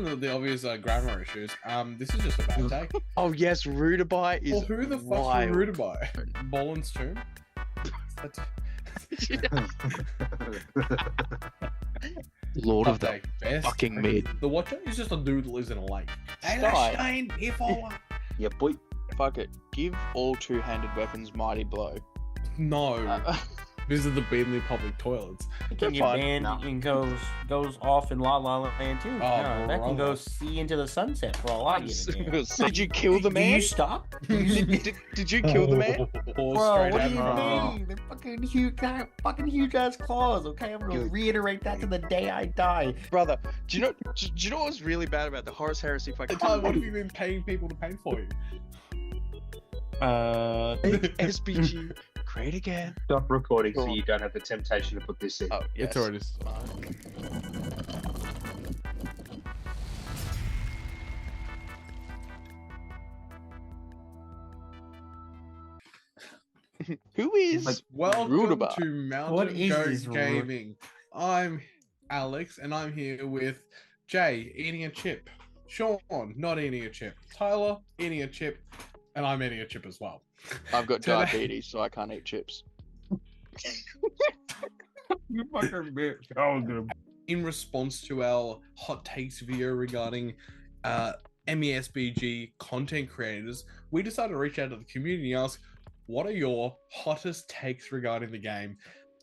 than the obvious grammar issues, this is just a bad take. Oh yes, Rutabai is Well, who the fuck's wild. Rutabai? Boland's tomb? Lord of the Best. fucking mid. The Watcher is just a dude that lives in a lake. Hey, Sky. that's Shane, here for one. Yeah, boy. Fuck it. Give all two-handed weapons mighty blow. No. These are the Beanley public toilets. It can get banned and goes off in La La Land too. No, that can go see into the sunset for all I give a damn. Did you kill the man? Did you stop? Did you kill the man? Poor Bro, straight what do you admiral. mean? They're fucking huge ass claws. Okay, I'm gonna reiterate that to the day I die. Brother, do you know what was really bad about the Horus Heresy fucking? Tyler, what have you been paying people to paint for you? SBG, great again. Stop recording so you don't have the temptation to put this in. Oh, yes. It's already. Who is Welcome Rutabai? to Mountain What is Goat this, Gaming. I'm Alex, and I'm here with Jay, eating a chip. Sean, not eating a chip. Tyler, eating a chip. And I'm eating a chip as well. I've got Today- diabetes, so I can't eat chips. You fucking bitch. Oh, good. In response to our hot takes video regarding MESBG content creators, we decided to reach out to the community and ask, what are your hottest takes regarding the game?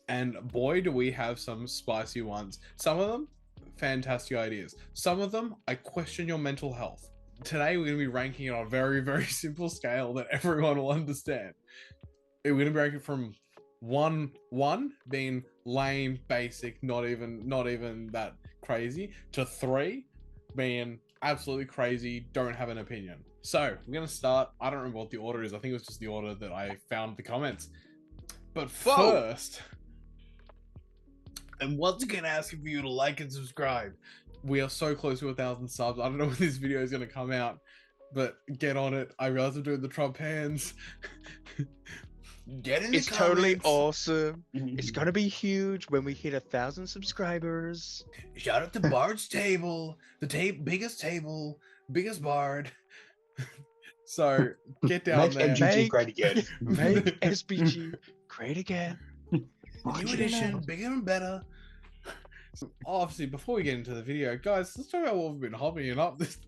And boy, do we have some spicy ones. Some of them, fantastic ideas. Some of them, I question your mental health. Today, we're going to be ranking it on a very, very simple scale that everyone will understand. We're going to be ranking from one being lame, basic, not even that crazy, to 3 being absolutely crazy, don't have an opinion. So we're going to start. I don't remember what the order is. I think it was just the order that I found the comments. But first, and once again, asking for you to like and subscribe. We are so close to 1,000 subs. I don't know when this video is going to come out, but get on it. I realize I'm doing the Trump hands. Get in the It's totally comments. awesome. It's gonna be huge when we hit 1,000 subscribers. Shout out to Bard's table, biggest Bard. So get down Make there. MGG great again. Make SBG great again. New edition, bigger and better. Obviously, before we get into the video, guys, let's talk about what we've been hobbying up. This,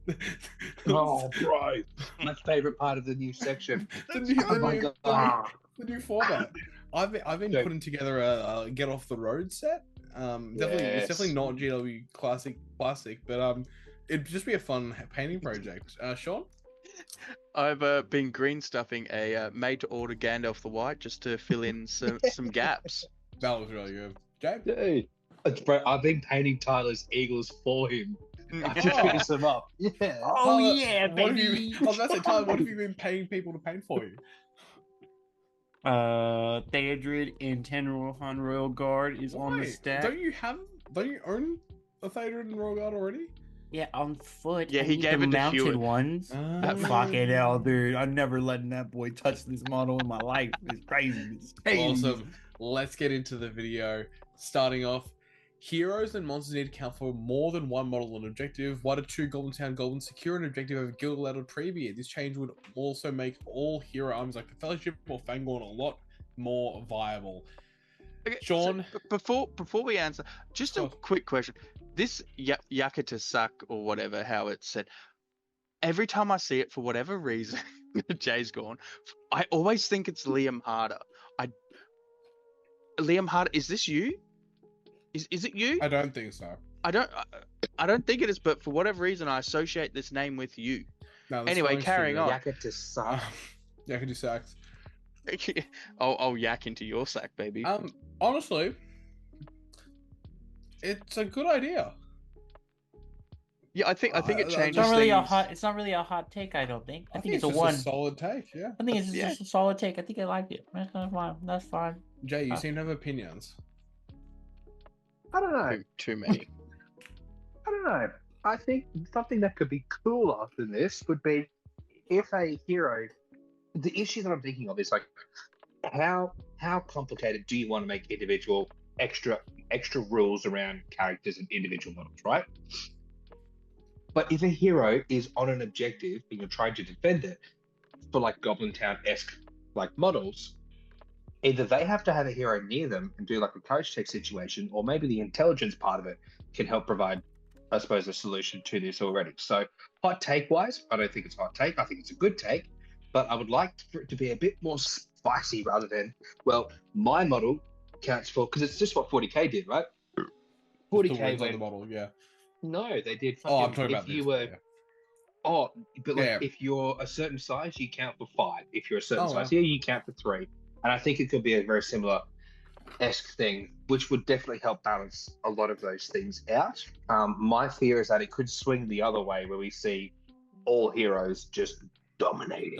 Oh, bro. My favorite part of the new section. the new format. I've been Yeah. putting together a get off the road set. It's definitely not GW classic, but it'd just be a fun painting project. Sean, I've been green stuffing a made to order Gandalf the White just to fill in some gaps. that was really good. Jay, Dude. Bro, I've been painting Tyler's eagles for him. I just finish them up. Yeah. Oh Tyler, yeah, what have baby. you? I was about to say, Tyler, what have you been paying people to paint for you? Theodred and Tenrohan Royal Guard is on the Wait, stack. Don't you own a Theodred and Royal Guard already? Yeah, on foot. Yeah, I he need gave the it to mounted Hewitt. ones. Fucking hell, dude! I'm never letting that boy touch this model in my life. It's crazy. It's crazy. Awesome. Let's get into the video. Starting off, heroes and monsters need to count for more than one model and objective. 1 to 2 Goblin Town goblins secure an objective over Gilgalad or Treebeard. This change would also make all hero armies like the Fellowship or Fangorn a lot more viable. Okay, Sean? so before we answer, just a Oh. quick question. This Yakata Suck or whatever, how it's said, every time I see it, for whatever reason, Jay's gone, I always think it's Liam Harder. Liam Harder, is this you? Is it you? I don't think so. I don't think it is, but for whatever reason, I associate this name with you. No, the Anyway, spelling's carrying too on. Yakka to suck. good. Yeah, I can do sacks. I'll yak into your sack, baby. Honestly, it's a good idea. Yeah, I think it it's changes It's not really a things. hot. It's not really a hot take. I don't think. I think it's a just one. a solid take. Yeah. I think it's Yeah. just a solid take. I think I liked it. That's fine. That's fine. Jay, you seem to have opinions. I don't know. Too many. I don't know. I think something that could be cooler than this would be if a hero. The issue that I'm thinking of is like, how complicated do you want to make individual extra rules around characters and individual models, right? But if a hero is on an objective and you're trying to defend it for like Goblin Town-esque like models, either they have to have a hero near them and do like a coach tech situation, or maybe the intelligence part of it can help provide, I suppose, a solution to this already. So hot take wise, I don't think it's a hot take. I think it's a good take, but I would like for it to be a bit more spicy rather than, well, my model counts for, because it's just what 40k did, right? 40k on the model, yeah. No, they did. Oh, I'm talking if about you this. were. Yeah. Oh, but like Yeah. if you're a certain size, you count for 5. If you're a certain size wow. here, you count for 3. And I think it could be a very similar esque thing, which would definitely help balance a lot of those things out. My fear is that it could swing the other way, where we see all heroes just dominating.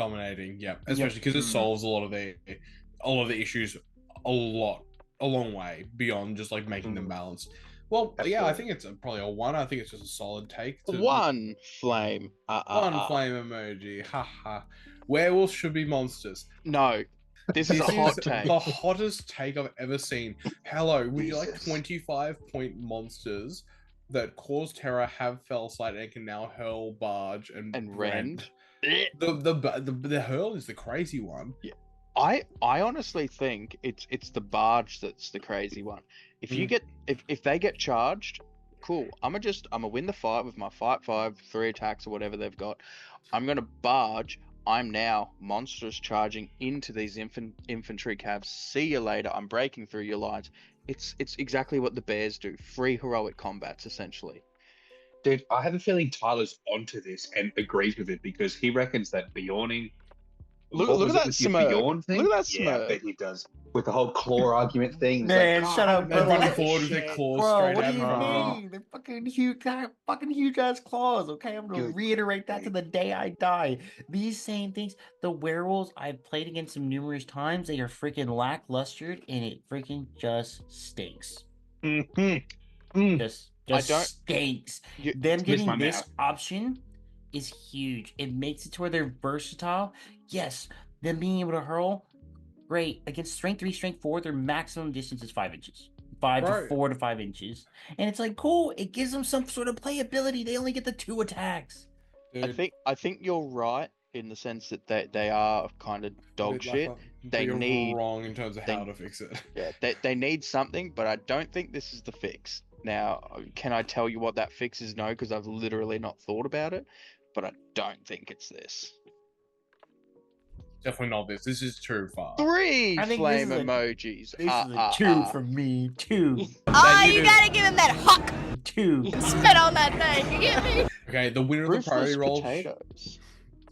Yeah, especially because it solves a lot of the issues a long way beyond just like making them balanced. Well, yeah, I think it's probably a 1. I think it's just a solid take. One flame. One flame emoji. Haha. Werewolves should be monsters. No. This is a hot take. The hottest take I've ever seen. Hello, would you like 25-point monsters that cause terror, have fell sight, and can now hurl, barge, and rend? The hurl is the crazy one. Yeah. I honestly think it's the barge that's the crazy one. If you get if they get charged, cool. I'm gonna win the fight with my fight 5, 3 attacks or whatever they've got. I'm gonna barge. I'm now monsters charging into these infantry cavs. See you later. I'm breaking through your lines. It's exactly what the bears do. Free heroic combats, essentially. Dude, I have a feeling Tyler's onto this and agrees with it, because he reckons that Bjorning. Look at that smirk. Bjorn thing? Look at that Yeah, I smirk. bet he does. With the whole claw argument thing. Man, shut up, They're bro. running forward with their claws Bro, straight what at do you them. mean? They're fucking huge ass claws, okay? I'm gonna reiterate that to the day I die. These same things, the werewolves, I've played against them numerous times. They are freaking lackluster, and it freaking just stinks. Just stinks. Them getting this option is huge. It makes it to where they're versatile. Yes, them being able to hurl, great. Against strength 3, strength 4, their maximum distance is 5 inches. 4 to 5 inches. And it's like, cool, it gives them some sort of playability. They only get the 2 attacks. Dude. I think you're right in the sense that they are kind of dog shit. They need wrong in terms of how to fix it. Yeah, they need something, but I don't think this is the fix. Now, can I tell you what that fix is? No, because I've literally not thought about it, but I don't think it's this. Definitely not this. This is too far. 3 flame emojis. This is a 2 from me. 2. Oh, you gotta give him that huck. 2. Spit on that thing. You get me? Okay, the winner of the priority roll. Potatoes.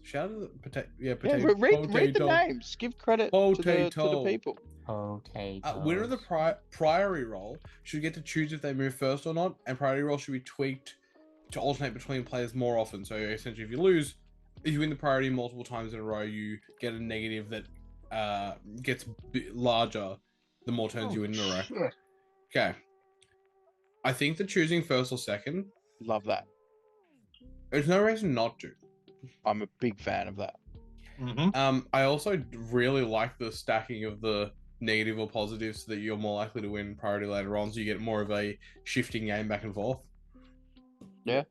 Shout out to the potato. Yeah, Yeah, potato. read the names. Give credit to the people. Winner of the priority roll should get to choose if they move first or not, and priority roll should be tweaked to alternate between players more often. So essentially, if you win the priority multiple times in a row, you get a negative that gets larger the more turns you win in a row. Shit. Okay. I think that choosing first or second, Love that. there's no reason not to. I'm a big fan of that. I also really like the stacking of the negative or positive so that you're more likely to win priority later on, so you get more of a shifting game back and forth. Yeah.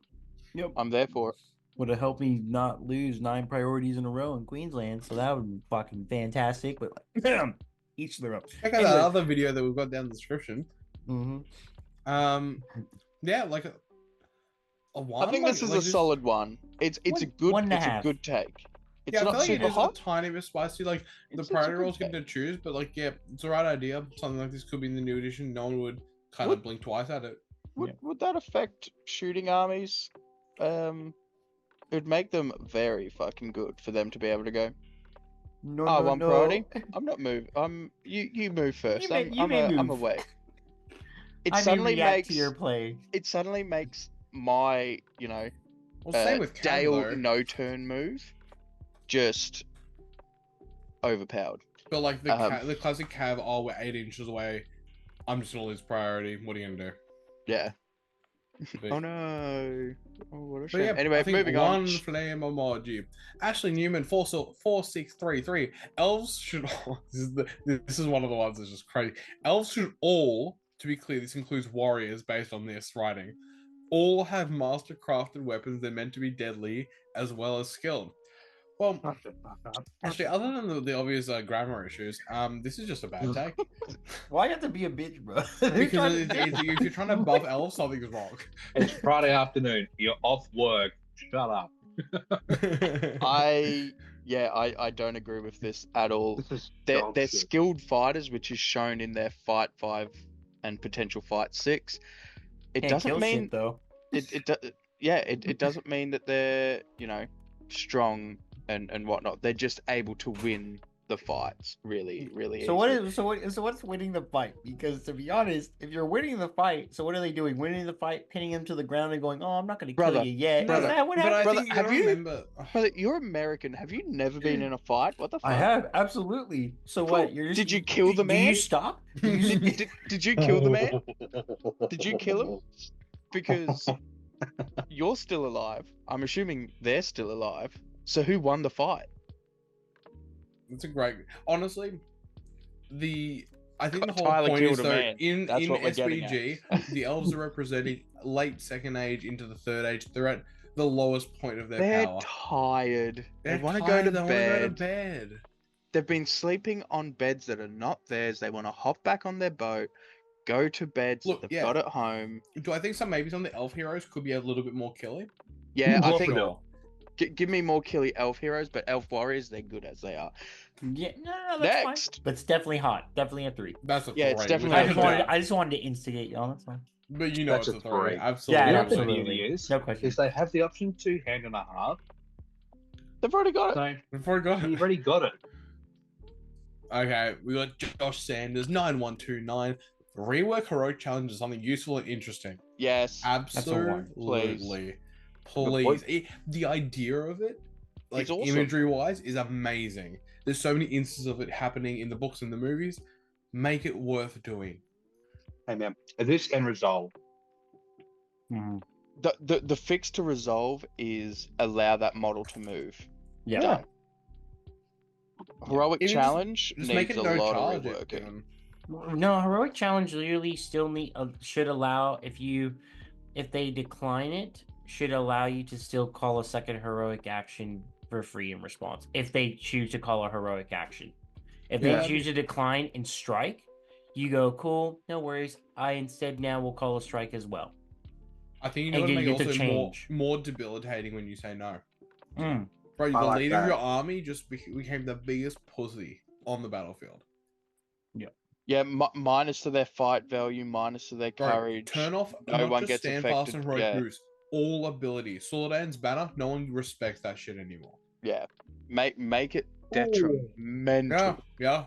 Yep. I'm there for it. Would have helped me not lose 9 priorities in a row in Queensland, so that would be fucking fantastic. But like, each of their own. Check out that other video that we've got down in the description. Yeah, like a 1. I think this is a solid 1. It's a good take. It's I not feel like super it is hot. a tiny bit spicy. Like the It's priority a good rolls get to choose, but like it's the right idea. Something like this could be in the new edition. No one would kind of blink twice at it. Would that affect shooting armies? It'd make them very fucking good for them to be able to go. I'm priority. I'm not moving. You move first. I'm away. It suddenly makes to your play. It suddenly makes my Same with Dale no turn move just overpowered. But like the classic cav, oh, we're 8 inches away. I'm just gonna lose priority. What are you gonna do? Yeah. But, Oh no. Oh, what a but shame. yeah, Anyway, I think moving on. One flame emoji. Ashley Newman 4633. Elves should. This is one of the ones that's just crazy. Elves should all, to be clear, this includes warriors based on this writing. all have master crafted weapons. They're meant to be deadly as well as skilled. Well, actually, other than the obvious grammar issues, this is just a bad take. Why you have to be a bitch, bro? Because if you're trying to buff elves, something's wrong. It's Friday afternoon. You're off work. Shut up. I don't agree with this at all. This is They're skilled fighters, which is shown in their Fight 5 and potential Fight 6. It doesn't mean shit, though. It doesn't mean that they're strong and whatnot. They're just able to win the fights really easily. So what's winning the fight? Because to be honest, if you're winning the fight, so what are they doing? Winning the fight, pinning him to the ground and going, "Oh, I'm not going to kill you yet." Brother, Is that what but I happened? think you have gotta you- remember. Brother, you're American. Have you never been in a fight? What the fuck? I have, absolutely. So Cool. what? You're just, Did you kill the Do man? you stop? Do you- Did you kill the man? Did you kill him? Because you're still alive. I'm assuming they're still alive. So who won the fight? It's a great. Honestly, I think the whole Tyler point killed is a though man. in That's what we're getting SBG, the elves are representing late second age into the third age. They're at the lowest point of their They're power. tired. They're they want to go tired, to they wanna go to bed. bed. They've been sleeping on beds that are not theirs. They want to hop back on their boat, go to bed. Look, They've yeah. got it home. Do I think maybe some of the elf heroes could be a little bit more killing? Yeah, I think. Sure. Give me more killy elf heroes, but elf warriors, they're good as they are. Yeah, no, that's Next. fine. But it's definitely hot. Definitely a 3. That's a Yeah, it's three, definitely without I a just a wanted, doubt. I just wanted to instigate y'all. That's fine. But you know That's it's a a three. three. Absolutely. Yeah, The absolutely. beauty is, No question. is they have the option to hand and a half. They've already got it. So Before we got you've it. already got it. Okay, we got Josh Sanders 9129. Rework heroic challenge is something useful and interesting. Yes. Absolutely. Please. The idea of it, like It's awesome. imagery wise, is amazing. There's so many instances of it happening in the books and the movies. Make it worth doing. Hey man, this end resolve. Mhm. The fix to resolve is allow that model to move. Yeah. Done. Heroic Even just- challenge Just needs make it a no lot charge. of reworking. No, heroic challenge literally still should allow if they decline it, should allow you to still call a second heroic action for free in response if they choose to call a heroic action. If Yeah. they choose to decline and strike, you go, cool, no worries. I instead now will call a strike as well. I think you And know what you make get to also change. more debilitating when you say no. Mm. Bro, the I like leader of that. your army just became the biggest pussy on the battlefield. Yeah, minus to their fight value, minus to their Bro, courage. turn off no not one just gets stand fast affected, and heroic yeah. moves. All abilities. Solodan's banner, no one respects that shit anymore. Yeah, make it detrimental. Yeah.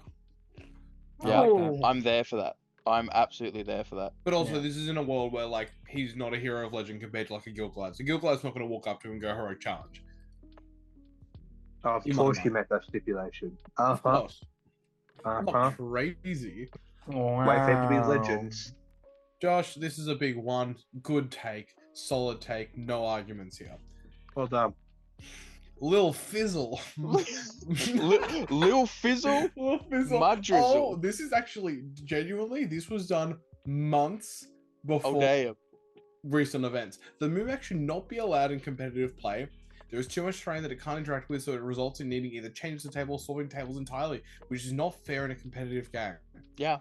Yeah, like that. I'm there for that. I'm absolutely there for that. But also, Yeah. this is in a world where, like, he's not a hero of legend compared to, like, a Guildglad. So Guildglad's not going to walk up to him and go heroic challenge. Of You course, might you not. met that stipulation. Of course. I'm Uh-huh. not crazy. Wait for it to be Wow. legends. Josh, this is a big one. Good take. Solid take. No arguments here. Well done. Lil Fizzle. Lil Fizzle, Lil Fizzle. Mud Drizzle. Oh, this is actually, genuinely, this was done months before Oh damn. recent events. The move should not be allowed in competitive play. There is too much terrain that it can't interact with, so it results in needing either change the table or swapping tables entirely, which is not fair in a competitive game. Yeah,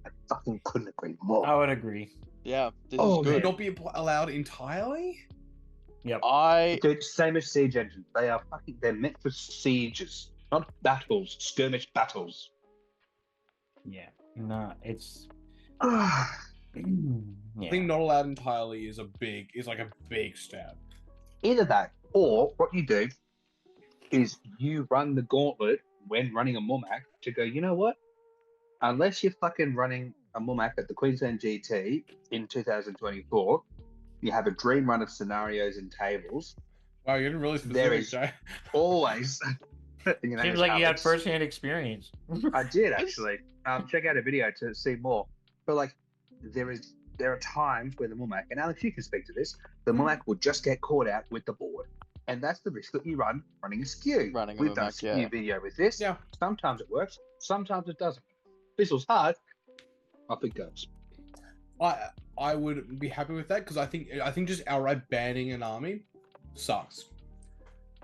I fucking couldn't agree more. I would agree. yeah. This Oh, is Should good. not be allowed entirely? Yep. Dude, same as siege engines. They're meant for sieges, not battles, skirmish battles. Yeah. No, it's I yeah. think not allowed entirely is like a big step. Either that, or what you do is you run the gauntlet when running a Mumak to go, you know what? Unless you're fucking running a Mumak at the Queensland GT in 2024, you have a dream run of scenarios and tables. Wow, you're getting really There specific, is- Jay. Always. Seems like you had first-hand experience. I did actually. Check out a video to see more. But like, there are times where the Mumak, and Alex, you can speak to this, the Mumak will just get caught out with the board. And that's the risk that you run running a skew. Running a We've done a Mumak, skew yeah. video with this. Yeah. Sometimes it works, sometimes it doesn't. Fizzle's hard, off it goes. I would be happy with that because I think just outright banning an army sucks.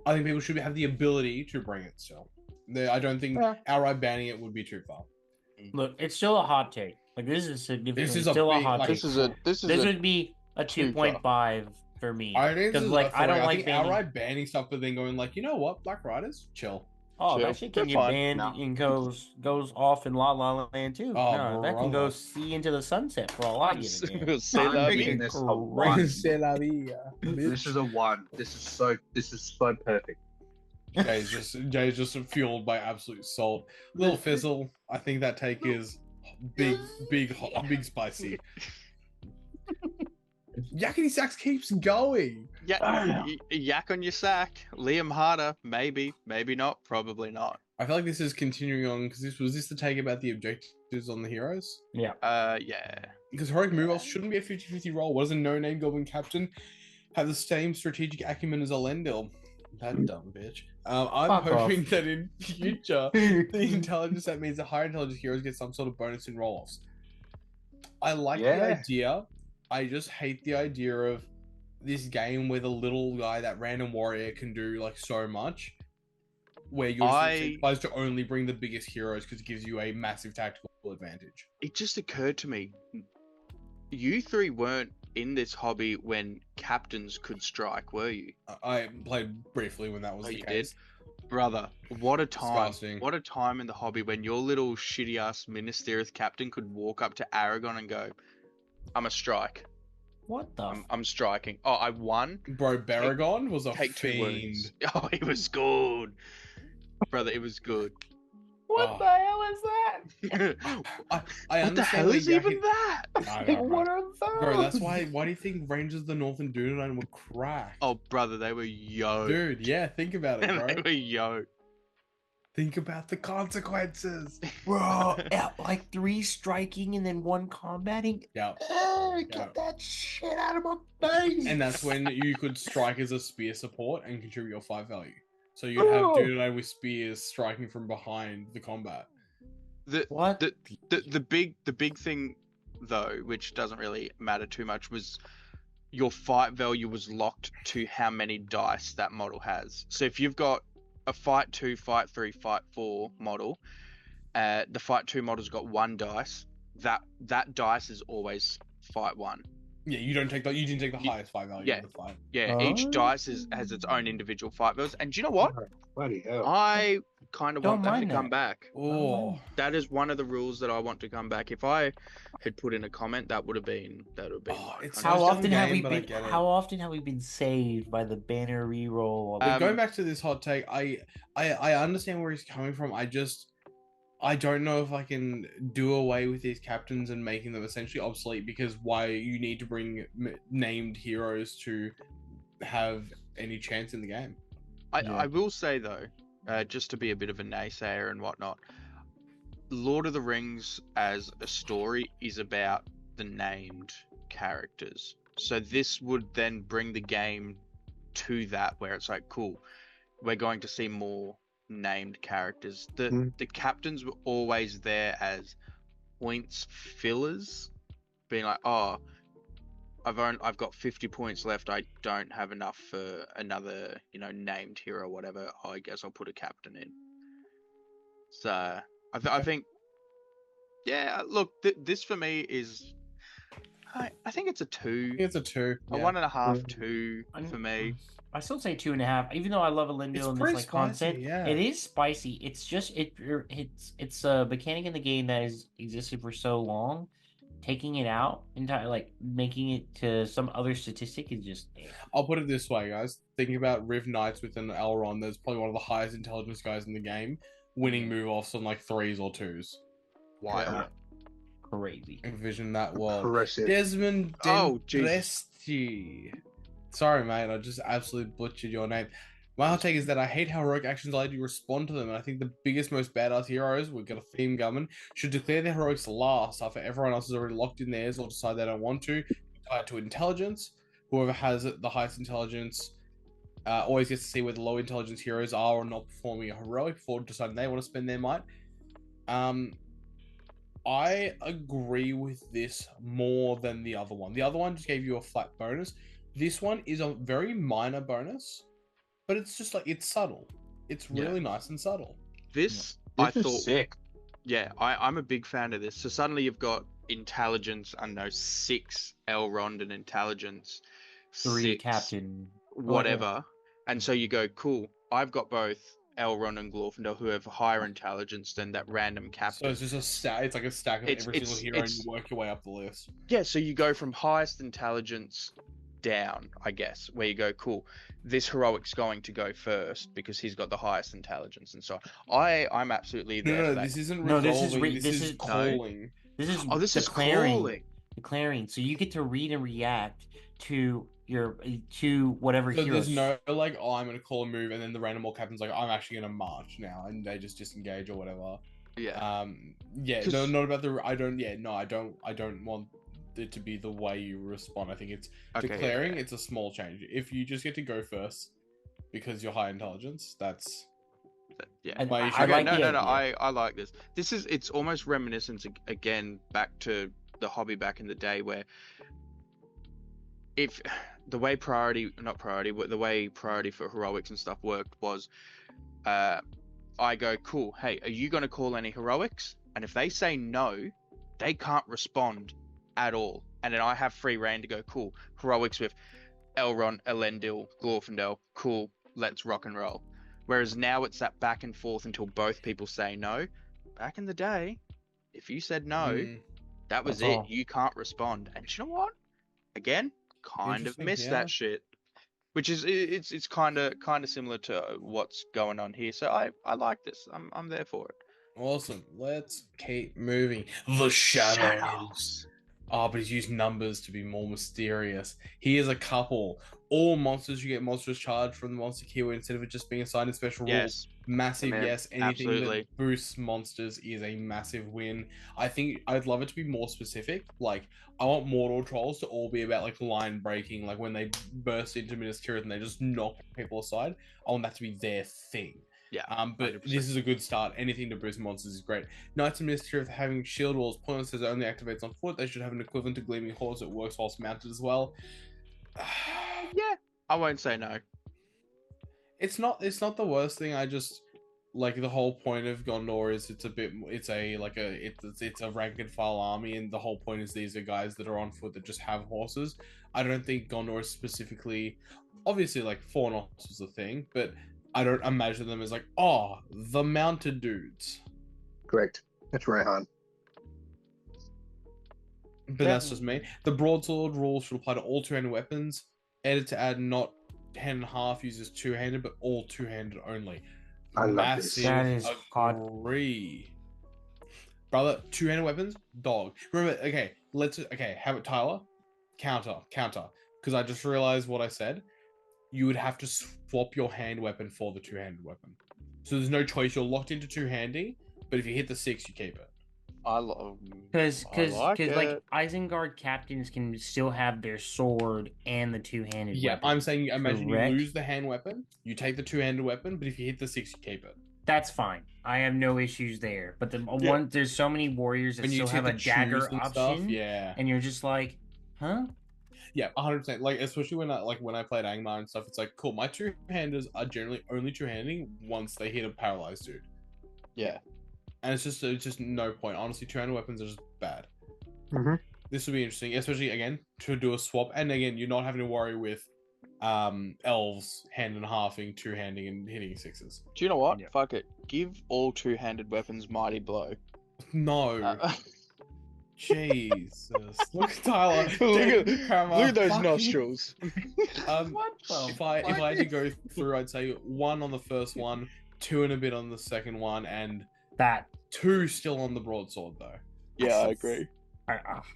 I think people should have the ability to bring it still. I don't think outright banning it would be too far. Look, it's still a hot take. Like this is significant. This is still a big, hot like, take. This would be a 2.5 for me. I think Because like I don't like banning. outright banning stuff, but then going like, you know what, Black Riders, chill. Oh, Chill. that shit can They're get fine. banned and goes off in La La Land too. Oh, no, that can brother. go see into the sunset for all I give a damn. C'est la I'm vie. giving this a 1. C'est la vida, This is a 1. This is so perfect. Jay's just fueled by absolute salt. Little fizzle. I think that take is big spicy. Yakety Sax keeps going. Yak on your sack. Liam Harder. Maybe not. Probably not. I feel like this is continuing on because was this the take about the objectives on the heroes? Yeah. Yeah. Because heroic move shouldn't be a 50-50 roll. What does a no-name goblin captain have the same strategic acumen as Elendil? That dumb bitch. I'm Fuck hoping off. that in future, the intelligence that means the higher intelligence heroes get some sort of bonus in roll-offs. I like the idea. I just hate the idea of this game where the little guy, that random warrior, can do like so much. Where you're supposed to only bring the biggest heroes because it gives you a massive tactical advantage. It just occurred to me, you three weren't in this hobby when captains could strike, were you? I played briefly when that was the case. Brother, what a time. Disgusting. What a time in the hobby when your little shitty ass Minas Tirith captain could walk up to Aragon and go, I'm a strike. What the? I'm striking. Oh, I won. Bro, Baragon was a Take 2 fiend. wounds. Oh, it was good. Brother, it was good. What the hell is that? I What the hell is even that? I know, What bro. are those? Bro, that's why do you think Rangers of the North and Dunedain were cracked? Oh, brother, they were yoked. Dude, yeah, think about it, bro. They were yoked. Think about the consequences. Bro, like 3 striking and then 1 combating. Yeah. Get that shit out of my face. And that's when you could strike as a spear support and contribute your 5 value. So you'd have Dunedain with spears striking from behind the combat. The big thing though, which doesn't really matter too much, was your fight value was locked to how many dice that model has. So if you've got a fight 2, fight 3, fight 4 model, the fight 2 model's got 1 dice. That dice is always fight 1. Yeah, you didn't take the highest 5 value of the fight. Yeah, each dice has its own individual fight values. And do you know what? Bloody hell. I kind of want that to mind come that. back. Oh, That is one of the rules that I want to come back. If I had put in a comment, that would have been it's How It's often just a have we game, but I been? get it. How often have we been saved by the banner reroll? But going back to this hot take, I understand where he's coming from. I don't know if I can do away with these captains and making them essentially obsolete, because why you need to bring named heroes to have any chance in the game. I will say though, just to be a bit of a naysayer and whatnot, Lord of the Rings as a story is about the named characters. So this would then bring the game to that, where it's like, cool, we're going to see more named characters. The captains were always there as points fillers, being like, oh, I've got 50 points left, I don't have enough for another, named hero or whatever. Oh, I guess I'll put a captain in. So I think, yeah, look, this for me is, I think it's a 2. It's a 2. A 1.5, 2 for me. I still say 2.5, even though I love Elendil and this concept. Yeah. It is spicy. It's just it's a mechanic in the game that has existed for so long. Taking it out making it to some other statistic is just. I'll put it this way, guys. Thinking about Riv Knights with an Elrond, there's probably one of the highest intelligence guys in the game, winning move offs on like 3s or 2s. Wild. Crazy. Envision that world. Impressive. Desmond Oh, Jesus. Dendresti. Sorry, mate. I just absolutely butchered your name. My hot take is that I hate how heroic actions allow you to respond to them, and I think the biggest, most badass heroes, we've got a theme government, should declare their heroics last after everyone else has already locked in theirs or decide they don't want to. Tie it to intelligence. Whoever has the highest intelligence always gets to see where the low intelligence heroes are or not performing a heroic before deciding they want to spend their might. I agree with this more than the other one. The other one just gave you a flat bonus. This one is a very minor bonus, but it's just like it's subtle. It's really nice and subtle. This This I is thought, sick. yeah, I'm a big fan of this. So suddenly you've got intelligence, I don't know, 6 Elrond and intelligence, 3 6 captain. whatever, and so you go, cool. I've got both Elrond and Glorfindel who have higher intelligence than that random So captain. it's just a stack. It's like a stack of every single hero, and you work your way up the list. Yeah, so you go from highest intelligence down, I guess, where you go, cool, this heroic's going to go first because he's got the highest intelligence and so on. I'm absolutely there for No, that. this isn't No, resolving. this This is is calling. This is This is declaring. calling. Declaring. So you get to read and react to whatever So heroes. there's no like, oh, I'm gonna call a move, and then the random all captain's like, I'm actually gonna march now, and they just disengage or whatever. Yeah. Yeah, no, not about the. I don't want it to be the way you respond. I think it's declaring. It's a small change. If you just get to go first because you're high intelligence, that's yeah. I my issue. like Okay, the no, idea. I like this. It's almost reminiscent again back to the hobby back in the day where if the way priority for heroics and stuff worked was I go, cool, hey, are you going to call any heroics? And if they say no, they can't respond at all. And then I have free reign to go, cool, heroics with Elrond, Elendil, Glorfindel, cool, let's rock and roll. Whereas now it's that back and forth until both people say no. Back in the day, if you said no, that was That's it. all. You can't respond. And you know what? Again, kind of Interesting, miss yeah. that shit. Which is it's kind of similar to what's going on here. So I like this. I'm there for it. Awesome. Let's keep moving. The shadows. Oh, but he's used numbers to be more mysterious. Here's a couple. All monsters, you get monstrous charge from the monster keyword instead of it just being assigned in special rules. Massive Amen. yes. Anything Absolutely. that boosts monsters is a massive win. I think I'd love it to be more specific. Like, I want mortal trolls to all be about like line breaking, like when they burst into Minas Tirith and they just knock people aside. I want that to be their thing. Yeah. But 100%. this is a good start. Anything to boost monsters is great. Knights of Minas Tirith having shield walls pointless as it only activates on foot. They should have an equivalent to Gleaming Horse that works whilst mounted as well. Yeah, I won't say no. It's not the worst thing. I just like the whole point of Gondor is it's a rank and file army, and the whole point is these are guys that are on foot that just have horses. I don't think Gondor is specifically, obviously, like Four Horse is a thing, but I don't imagine them as like, oh, the mounted dudes. Correct. That's Rayhan. But that's just me. The broadsword rule should apply to all two-handed weapons. Edit to add not hand and half uses two-handed, but all two-handed only. I love this. That is hot. Agree. Brother, two-handed weapons, dog. Remember, have it, Tyler. Counter. Because I just realized what I said. You would have to swap your hand weapon for the two-handed weapon. So there's no choice. You're locked into two-handy, but if you hit the 6, you keep it. Because like Isengard captains can still have their sword and the two-handed Yeah, weapon. I'm saying, imagine Correct. you lose the hand weapon, you take the two-handed weapon, but if you hit the 6, you keep it. That's fine. I have no issues there. But there's so many warriors that When you still have a hit the dagger choose and option, stuff, yeah. and you're just like, huh? Yeah, 100%. Like, especially when I played Angmar and stuff, it's like, cool, my two-handers are generally only two-handing once they hit a paralyzed dude. Yeah. And it's just no point. Honestly, two-handed weapons are just bad. Mm-hmm. This would be interesting, especially, again, to do a swap. And again, you're not having to worry with elves hand and halving, two-handing, and hitting 6s. Do you know what? Yeah. Fuck it. Give all two-handed weapons mighty blow. No. Jesus. Look at Tyler. Look at those Fuck nostrils. What the If I had to go through, I'd say 1 on the first one, 2 and a bit on the second one, and that 2 still on the broadsword though. Yeah, I agree.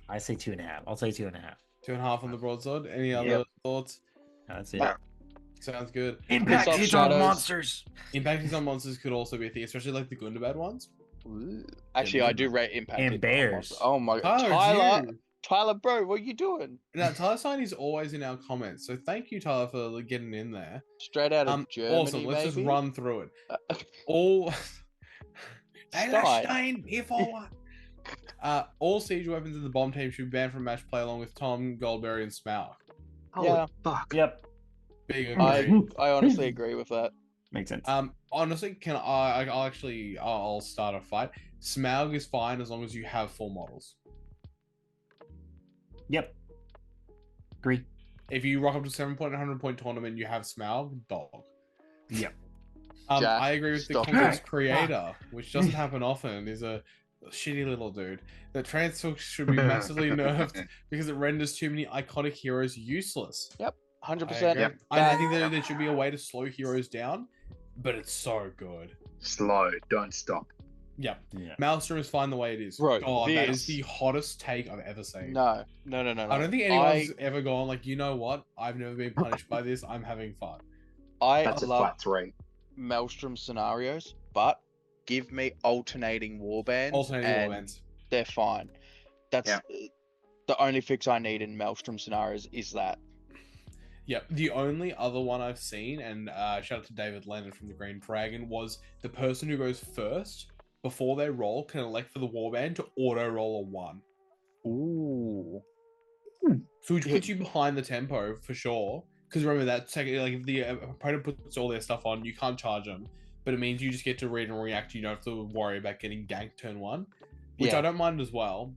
I say 2.5. I'll say 2.5. 2.5 on the broadsword. Any other thoughts? That's it. Yeah. Sounds good. Impact off hits on shadows. monsters. Impacting on monsters could also be a thing, especially like the Gundabad ones. Actually, I do rate impact. And bears. Oh my god, Tyler, Tyler, bro, what are you doing? now Tyler Sign is always in our comments, so thank you, Tyler, for getting in there. Straight out of Germany, Awesome. Let's maybe? just run through it. All. Stein. Stein, before what? All siege weapons in the bomb team should be banned from match play along with Tom, Goldberry, and Smaug. Holy Yeah. fuck. Yep. Big I agree. honestly agree with that. Makes sense. Honestly, I'll start a fight. Smaug is fine as long as you have 4 models. Yep. Agree. If you rock up to 7-point, 100-point tournament, you have Smaug, dog. Yep. Jack, I agree with the stop contest it. creator, which doesn't happen often, is a shitty little dude. The transfer should be massively nerfed because it renders too many iconic heroes useless. 100%. Yep. I think there should be a way to slow heroes down, but it's so good. Slow, don't stop. Yep. Yeah. Maelstrom is fine the way it is. Bro, God, that this- is the hottest take I've ever seen. No. I don't think anyone's ever gone like, you know what? I've never been punished by this. I'm having fun. That's a love flat 3. Maelstrom scenarios, but give me alternating warbands. Alternating and warbands. They're fine. That's Yeah. the only fix I need in Maelstrom scenarios is that. Yep. The only other one I've seen, and shout out to David Leonard from the Green Dragon, was the person who goes first before they roll can elect for the warband to auto roll a 1. Ooh. So which puts you behind the tempo for sure. Because remember that second, like if the opponent puts all their stuff on, you can't charge them, but it means you just get to read and react. You don't have to worry about getting ganked turn 1, which Yeah. I don't mind as well.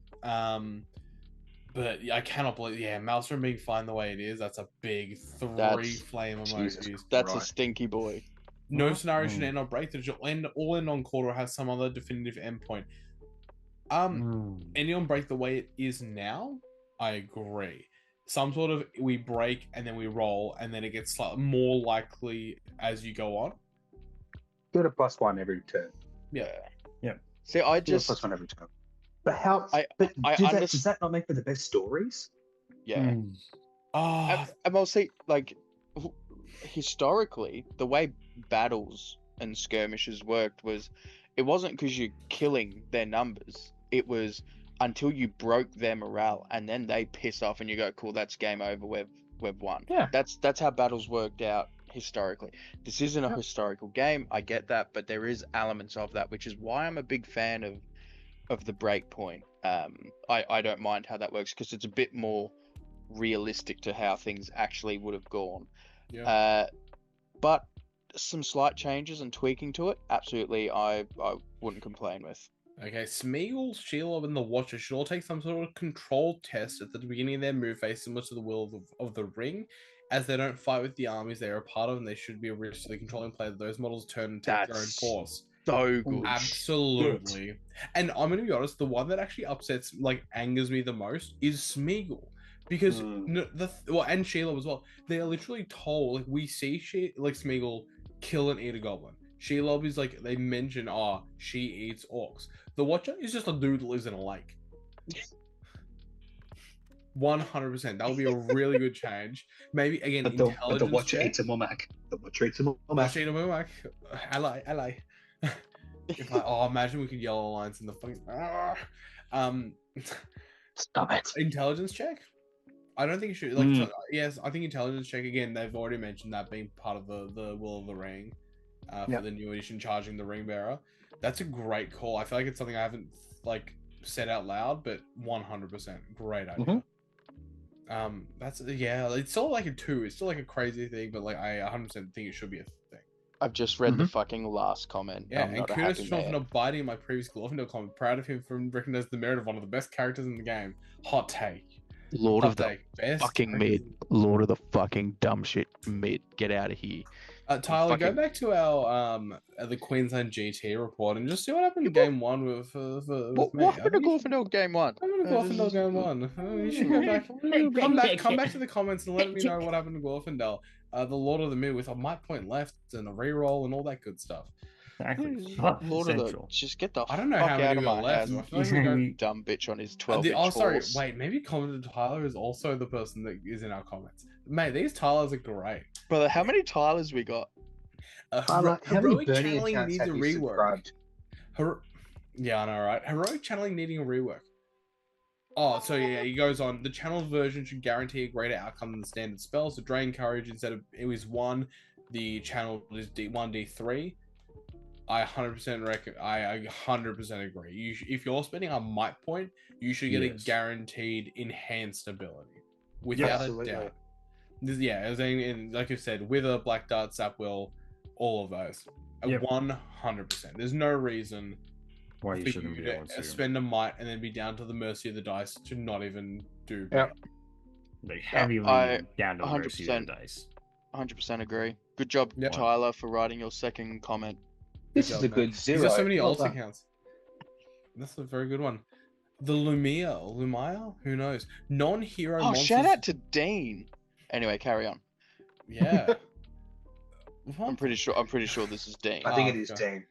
But I cannot believe, Maelstrom being fine the way it is. That's a big 3 That's- flame Jesus emojis. That's a Right. stinky boy. No scenario should Mm. end on break. That should all end on quarter or have some other definitive endpoint. Ending on break the way it is now, I agree. Some sort of we break and then we roll, and then it gets slightly more likely as you go on. Get a +1 every turn. Yeah. See, I Get a just +1 every turn. But how? I Does that not make for the best stories? yeah. Oh, And I'll see, like, historically, the way battles and skirmishes worked was, it wasn't because you're killing their numbers. It was until you broke their morale, and then they piss off, and you go, "Cool, that's game over. We've won." Yeah. That's how battles worked out historically. This isn't a historical game. I get that, but there is elements of that, which is why I'm a big fan of the breakpoint. I don't mind how that works because it's a bit more realistic to how things actually would have gone. But some slight changes and tweaking to it, absolutely, I wouldn't complain with. okay. Smeagol, Shelob, and the Watcher should all take some sort of control test at the beginning of their move phase, similar to the will of the ring, as they don't fight with the armies they are a part of, and they should be a risk to the controlling player that those models turn and take their own That's force. So good. Absolutely. And I'm gonna be honest, the one that actually upsets, like, angers me the most is Smeagol. Because and Shelob as well, they are literally told, like, we see Smeagol kill and eat a goblin. Shelob is like, they mention, she eats orcs. The Watcher is just a dude that lives in a lake. 100%. That would be a really good change. Maybe again, But intelligence the Watcher check. eats a Mumak. The Watcher eats a Watcher Mumak. eat a Mumak. Ally. Imagine we could yell alliance in the fucking. Stop it. Intelligence check. I don't think it should. Yes, I think intelligence check again. They've already mentioned that being part of the Will of the Ring for the new edition, charging the Ring Bearer. That's a great call. I feel like it's something I haven't said out loud, but 100% great idea. It's still like a 2. It's still like a crazy thing, but like I 100% think it should be a thing. I've just read the fucking last comment. Yeah, I'm and not a kudos happy to Sean for man. not biting my previous Glorfindel comment. Proud of him for recognizing the merit of one of the best characters in the game. Hot take. Lord Hot of the take. Best fucking characters. mid. Lord of the fucking dumb shit mid. Get out of here. Tyler, go fucking- back to our the Queensland GT report and just see what happened in game 1 with What me. happened to Glorfindel game 1? What happened to Glorfindel game 1? You should go back. Come back to the comments and let me know what happened to Glorfindel. The Lord of the Mid with a might point left and a reroll and all that good stuff. Exactly. Lord of the... Central. Just get the I don't know fuck how out many of we got my left. hand. I feel like we go- Dumb bitch on his 12 sorry, wait, maybe commented Tyler is also the person that is in our comments. Mate, these Tylers are great. Brother, how many Tylers we got? Tyler, how many Heroic Bernie channeling accounts needs a have you rework. subscribed? Yeah, I know, right? Heroic channeling needing a rework. Oh, so yeah, he goes on. The channel version should guarantee a greater outcome than the standard spell. So Drain Courage, instead of it was 1, the channel is D1, D3. I 100% I 100% agree. If you're spending a might point, you should get a guaranteed enhanced ability, without a doubt. Yeah, as in, like you said, Wither, Black Dart, Sap Will, all of those. 100%. There's no reason why you for shouldn't you be able to spend a might and then be down to the mercy of the dice to not even do. Like heavily down to the mercy of the dice. 100% agree. Good job, Tyler, for writing your second comment. This is a good zero. He's got so many alt accounts. That's a very good one. The Lumia? Who knows? Non-hero monsters. Shout out to Dean. Anyway, carry on. Yeah. I'm pretty sure this is Dean. I think it is Dean.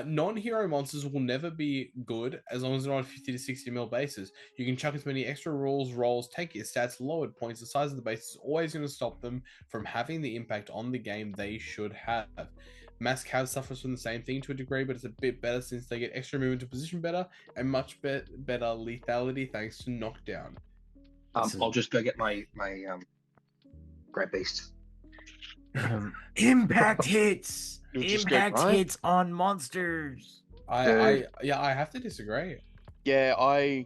Non-hero monsters will never be good as long as they're on 50 to 60 mil bases. You can chuck as many extra rolls, take your stats, lowered points. The size of the base is always going to stop them from having the impact on the game they should have. Mass Cav suffers from the same thing to a degree, but it's a bit better since they get extra movement to position better and much better lethality thanks to knockdown. I'll just go get my Great Beast. Impact hits! Impact hits on monsters! I have to disagree. I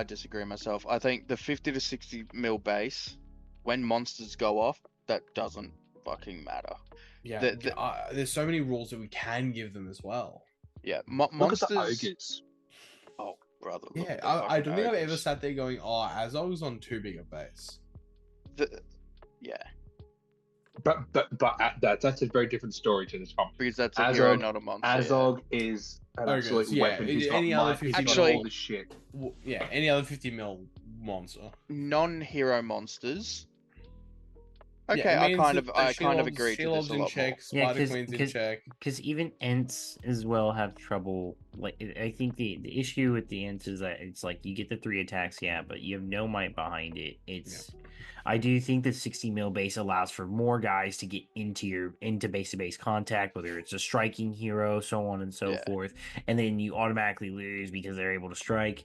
disagree myself. I think the 50 to 60 mil base, when monsters go off, that doesn't fucking matter. Yeah, there's so many rules that we can give them as well. Yeah, Look monsters. at the ogres. Oh, brother. Yeah, I don't think I've ever sat there going, Azog's on too big a base. But that's a very different story to this one. Because that's a hero, not a monster. Azog is an absolute weapon. He's got any other 50 mil, all this shit. Any other 50 mil monster. Non-hero monsters. Okay, I kind of agree to this a lot check, more. Spider Queen's in check. Because even Ents as well have trouble. Like, I think the issue with the Ents is that it's like you get the 3 attacks, but you have no might behind it. I do think that 60 mil base allows for more guys to get into base-to-base contact, whether it's a striking hero, so on and so forth, and then you automatically lose because they're able to strike.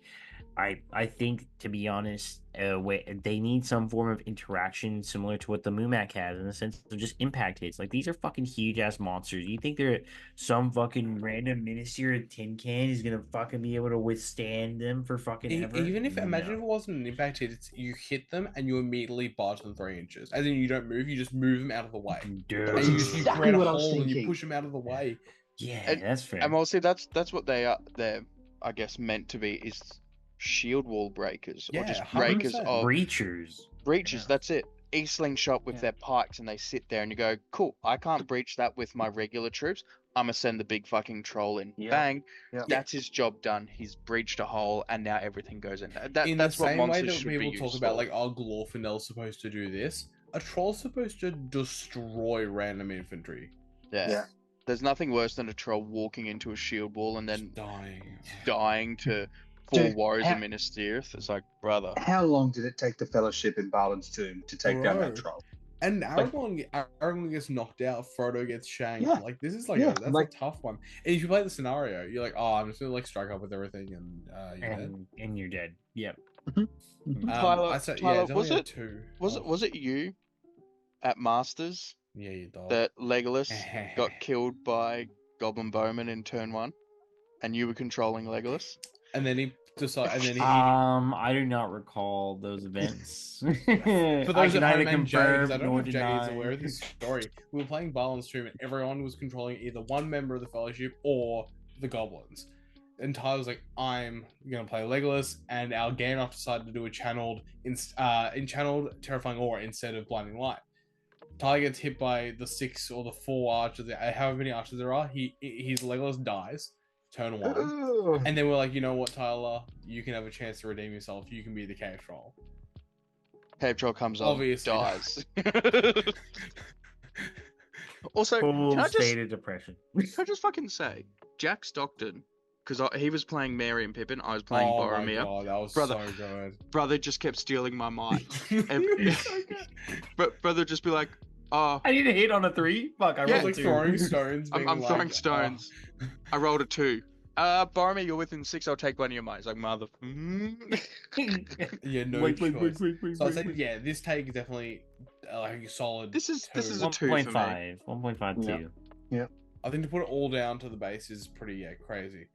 I think, to be honest, they need some form of interaction similar to what the Mumak has, in the sense of just impact hits. Like, these are fucking huge ass monsters. You think they're some fucking random minister at tin can is gonna fucking be able to withstand them for fucking ever? Even if imagine if it wasn't an impact hit, it's you hit them and you immediately barge them 3 inches. As in, you don't move, you just move them out of the way. Dude, and you create a hole and you push them out of the way. Yeah, that's fair. And mostly that's what they're I guess meant to be, is shield wall breakers, or just breakers 100%. of breachers. That's it. Slingshot with their pikes, and they sit there and you go, cool, I can't breach that with my regular troops. I'm gonna send the big fucking troll in. Bang. That's his job done. He's breached a hole, and now everything goes in. That's what monsters should be used for. In the same way that people talk about, like, Glorfinel's supposed to do this, a troll's supposed to destroy random infantry. Yeah. There's nothing worse than a troll walking into a shield wall and then dying to 4 warriors of Minas Tirith. It's like, brother. How long did it take the Fellowship in Balin's Tomb to take down that troll? And Aragorn gets knocked out, Frodo gets shanked. Like, this is a tough one. And if you play the scenario, you're like, I'm just gonna strike up with everything, and you're dead. Yep. Tyler, was it you at Masters? Yeah, you dog. That Legolas got killed by Goblin Bowman in turn 1, and you were controlling Legolas. And then he decided. I do not recall those events. For those that neither confirm, I don't know if Jay is aware of this story. We were playing Balin's Tomb, and everyone was controlling either one member of the Fellowship or the Goblins. And Tyler was like, "I'm gonna play Legolas," and our Gandalf decided to do a channeled Terrifying Aura instead of Blinding Light. Tyler gets hit by the 6 or the 4 archers, however many archers there are. His Legolas dies. Turn 1. And then we're like, you know what, Tyler? You can have a chance to redeem yourself. You can be the cave troll. Cave troll comes on, obviously dies. Also, full state of depression. Can I just fucking say, Jack Stockton, because he was playing Merry and Pippin, I was playing Boromir. Oh my god, that was so good. Brother just kept stealing my might. Brother just be like, I need a hit on a 3. Fuck, I rolled like 2. Throwing stones. I'm throwing stones. I rolled a 2. Boromir, you're within 6. I'll take one of your mites. Like, mother. Yeah, no choice. So I said, this take definitely like a solid. This is a 2 for me. 1.5, 1.52. I think to put it all down to the base is pretty crazy.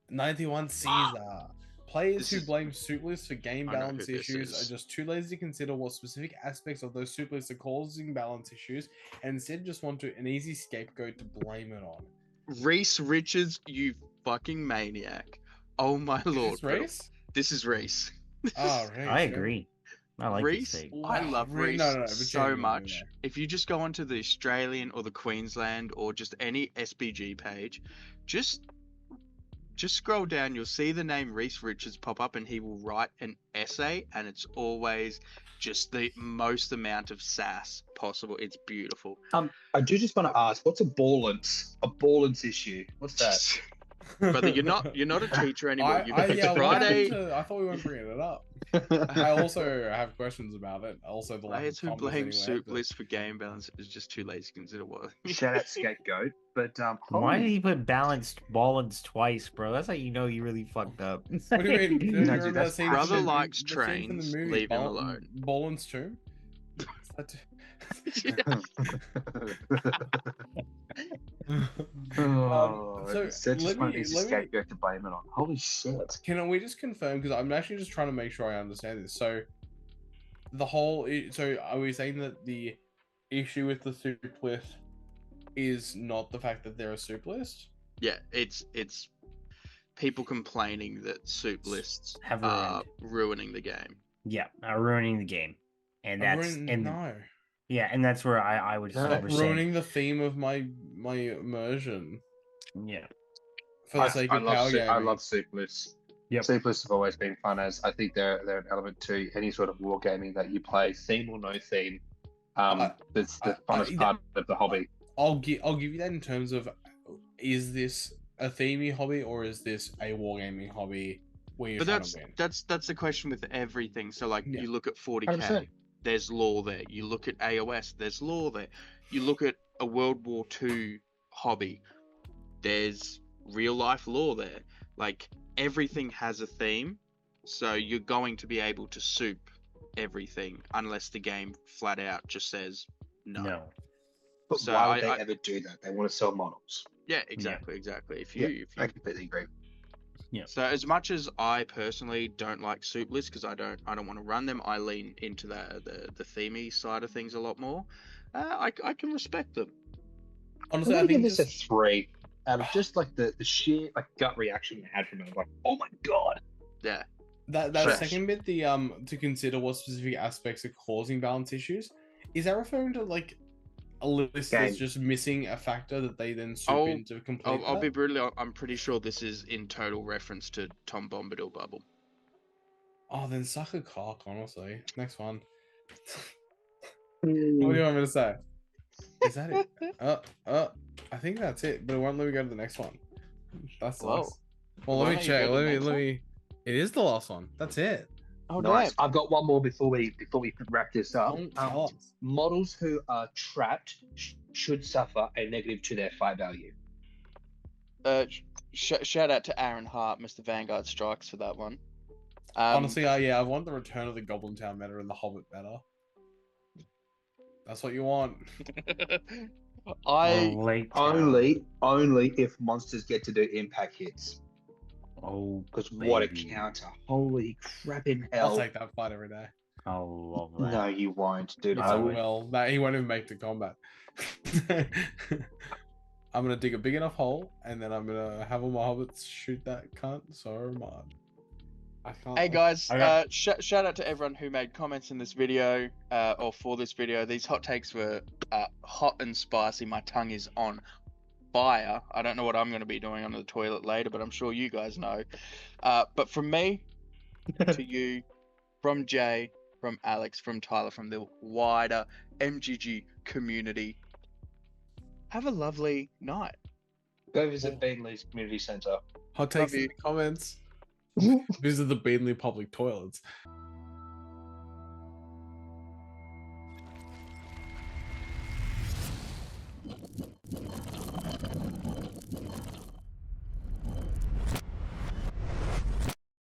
91 Caesar. Players who blame soup lists for game balance issues are just too lazy to consider what specific aspects of those soup lists are causing balance issues, and instead just want an easy scapegoat to blame it on. Reese Richards, you fucking maniac! Oh my lord! Is this Reese? This is Reese. Oh, Reese. I agree. I like Reese. this take. I love Reese so genuinely, much. If you just go onto the Australian or the Queensland or just any SBG page, just scroll down. You'll see the name Reese Richards pop up, and he will write an essay, and it's always just the most amount of sass possible. It's beautiful. I do just want to ask, what's a ballance? A ballance issue? What's that? Brother, you're not a teacher anymore. Friday. I thought we weren't bringing it up. I also have questions about it. Also, the players who blame soup lists for game balance is just too lazy to consider what. Shout out scapegoat. But why did he put balanced twice, bro? That's how you know he really fucked up. What do you mean? No, dude, that's brother likes trains. Leave him alone. Boland's tomb. So just want to scapegoat to blame it on. Holy shit! Can we just confirm? Because I'm actually just trying to make sure I understand this. So the whole. So are we saying that the issue with the soup list is not the fact that they're a soup list? Yeah, it's people complaining that soup lists have ruining the game. Yeah, ruining the game, and that's no. Yeah, and that's where I would ruining the theme of my immersion. Yeah. For the sake of power gaming. I love soup lists. Yep. Soup lists have always been fun, as I think they're an element to any sort of wargaming that you play, theme or no theme. That's the funnest part of the hobby. I'll give you that in terms of, is this a themey hobby or is this a wargaming hobby? But that's the question with everything. So you look at 40k. 100%. There's lore there. You look at AOS, there's lore there. You look at a World War II hobby, there's real life lore there. Like, everything has a theme, so you're going to be able to soup everything unless the game flat out just says no. But so why would they ever do that? They want to sell models. Yeah, exactly. I completely agree. Yeah. So as much as I personally don't like soup lists because I don't want to run them, I lean into the themey side of things a lot more. I can respect them. Honestly, I think this a 3 out of just like the sheer gut reaction I had from it. Like, oh my god. Yeah. That second bit, the to consider what specific aspects are causing balance issues, is that referring to like a list that's just missing a factor that they then soup into complete? I'll be brutally. I'm pretty sure this is in total reference to Tom Bombadil Bubble. Oh, then suck a cock, honestly. Next one. What do you want me to say? Is that it? I think that's it, but it won't let me go to the next one. That's the last. Well, let me check. Let me. It is the last one. That's it. Oh, nice. I've got one more before we wrap this up. Models who are trapped should suffer a negative to their fight value. Shout out to Aaron Hart, Mr. Vanguard Strikes, for that one. Honestly, I want the return of the Goblin Town meta and the Hobbit meta. That's what you want. Only if monsters get to do impact hits. Oh, because what a counter! Holy crap in hell! I'll take that fight every day. I love that. No, you won't, dude. I will. He won't even make the combat. I'm gonna dig a big enough hole, and then I'm gonna have all my hobbits shoot that cunt so hard. Hey guys, shout out to everyone who made comments in this video, or for this video. These hot takes were hot and spicy. My tongue is on fire. I don't know what I'm going to be doing on the toilet later, but I'm sure you guys know. But from me to you, from Jay, from Alex, from Tyler, from the wider MGG community, have a lovely night. Go visit Beanley's community centre. Hot takes in the comments. Visit the Beanley public toilets.